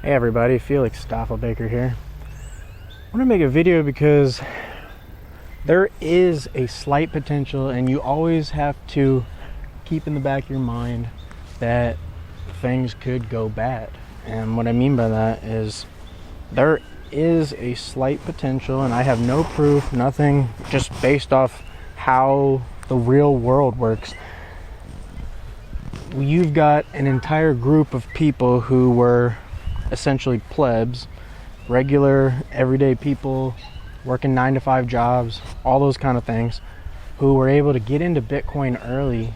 Hey everybody, Felix Staffelbaker here. I want to make a video because there is a slight potential, and you always have to keep in the back of your mind that things could go bad. And what I mean by that is there is a slight potential, and I have no proof, nothing, just based off how the real world works. You've got an entire group of people who were essentially plebs, regular everyday people working 9-to-5 jobs, all those kind of things, who were able to get into Bitcoin early,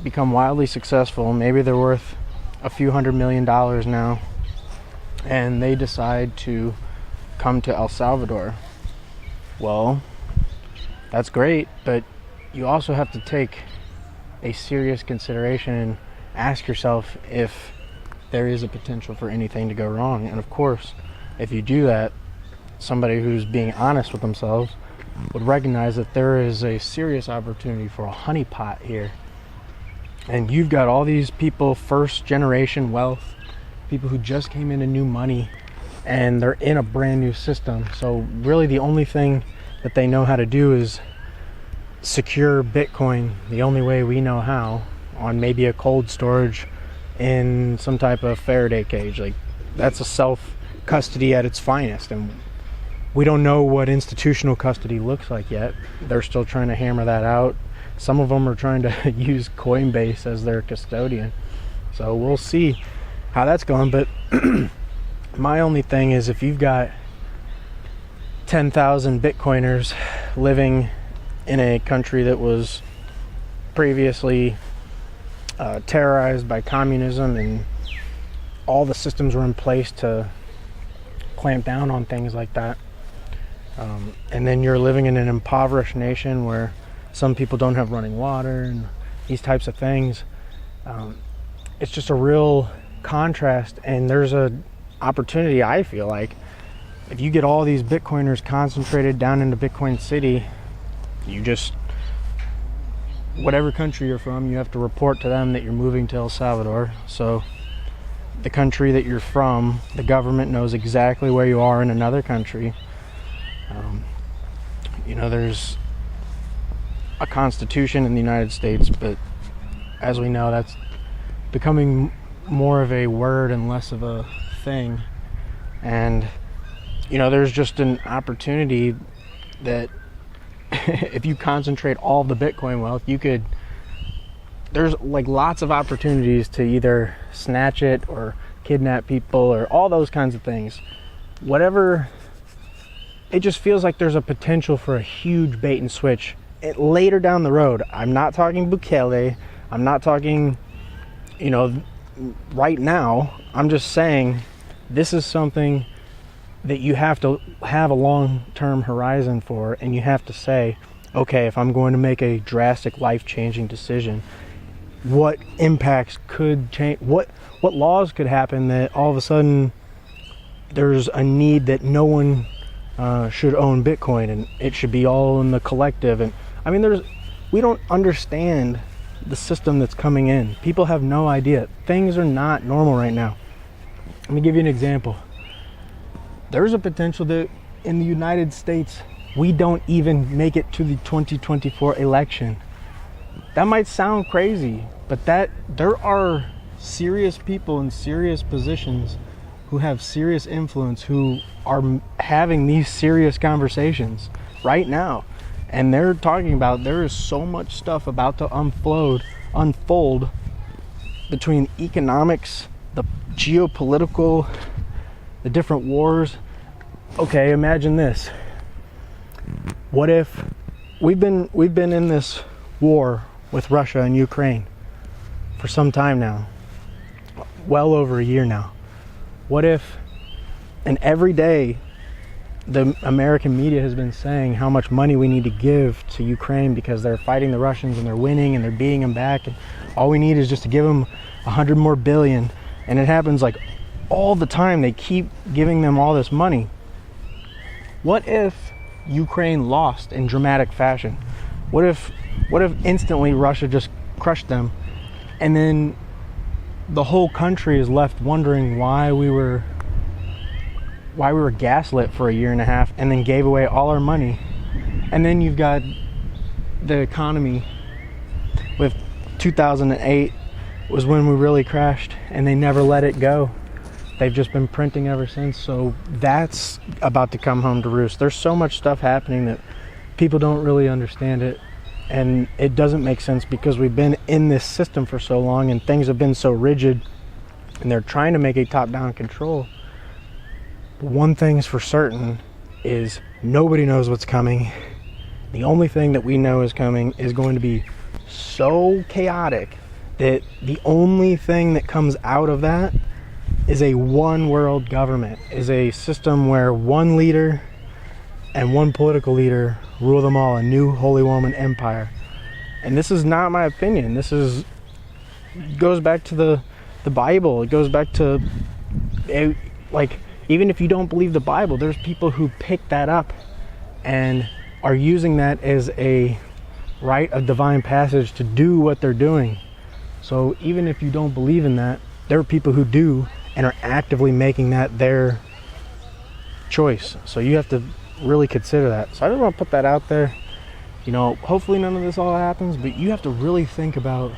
become wildly successful. Maybe they're worth a few $100 million now, and they decide to come to El Salvador. Well, that's great, but you also have to take a serious consideration and ask yourself if there is a potential for anything to go wrong. And of course, if you do that, somebody who's being honest with themselves would recognize that there is a serious opportunity for a honeypot here. And you've got all these people, first generation wealth, people who just came into new money, and they're in a brand new system. So really the only thing that they know how to do is secure Bitcoin the only way we know how, on maybe a cold storage in some type of Faraday cage. Like, that's a self-custody at its finest, and we don't know what institutional custody looks like yet. They're still trying to hammer that out. Some of them are trying to use Coinbase as their custodian, so we'll see how that's going. But my only thing is, if you've got 10,000 Bitcoiners living in a country that was previously terrorized by communism, and all the systems were in place to clamp down on things like that, and then you're living in an impoverished nation where some people don't have running water and these types of things, it's just a real contrast. And there's an opportunity, I feel like, if you get all these Bitcoiners concentrated down into Bitcoin City, you just, whatever country you're from, you have to report to them that you're moving to El Salvador. So the country that you're from, the government knows exactly where you are in another country. There's a constitution in the United States, but as we know, that's becoming more of a word and less of a thing. And there's just an opportunity that if you concentrate all the Bitcoin wealth, there's like lots of opportunities to either snatch it or kidnap people or all those kinds of things. Whatever, it just feels like there's a potential for a huge bait and switch later down the road. I'm not talking Bukele, I'm not talking, right now. I'm just saying this is something that you have to have a long-term horizon for, and you have to say, okay, if I'm going to make a drastic life-changing decision, what impacts could change, what laws could happen that all of a sudden there's a need that no one should own Bitcoin, and it should be all in the collective. And I mean, we don't understand the system that's coming in. People have no idea. Things are not normal right now. Let me give you an example. There's a potential that in the United States, we don't even make it to the 2024 election. That might sound crazy, but there are serious people in serious positions who have serious influence, who are having these serious conversations right now. And they're talking about, there is so much stuff about to unfold between economics, the geopolitical, the different wars. Okay, imagine this. What if we've been in this war with Russia and Ukraine for some time now, well over a year now. What if, and every day the American media has been saying how much money we need to give to Ukraine because they're fighting the Russians and they're winning and they're beating them back, and all we need is just to give them 100 more billion. And it happens like all the time. They keep giving them all this money. What if Ukraine lost in dramatic fashion? What if instantly Russia just crushed them, and then the whole country is left wondering why we were gaslit for a year and a half and then gave away all our money. And then you've got the economy with 2008 was when we really crashed, and they never let it go. They've just been printing ever since. So that's about to come home to roost. There's so much stuff happening that people don't really understand it, and it doesn't make sense because we've been in this system for so long and things have been so rigid, and they're trying to make a top-down control. But one thing's for certain is nobody knows what's coming. The only thing that we know is coming is going to be so chaotic that the only thing that comes out of that is a one world government, is a system where one leader and one political leader rule them all, a new holy woman empire. And this is not my opinion. This goes back to the Bible. It goes back to, like, even if you don't believe the Bible, there's people who pick that up and are using that as a rite of divine passage to do what they're doing. So even if you don't believe in that, there are people who do and are actively making that their choice. So you have to really consider that. So I just want to put that out there. You know, hopefully none of this all happens, but you have to really think about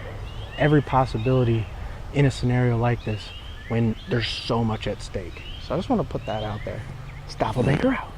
every possibility in a scenario like this when there's so much at stake. So I just want to put that out there. Stoffel Baker out.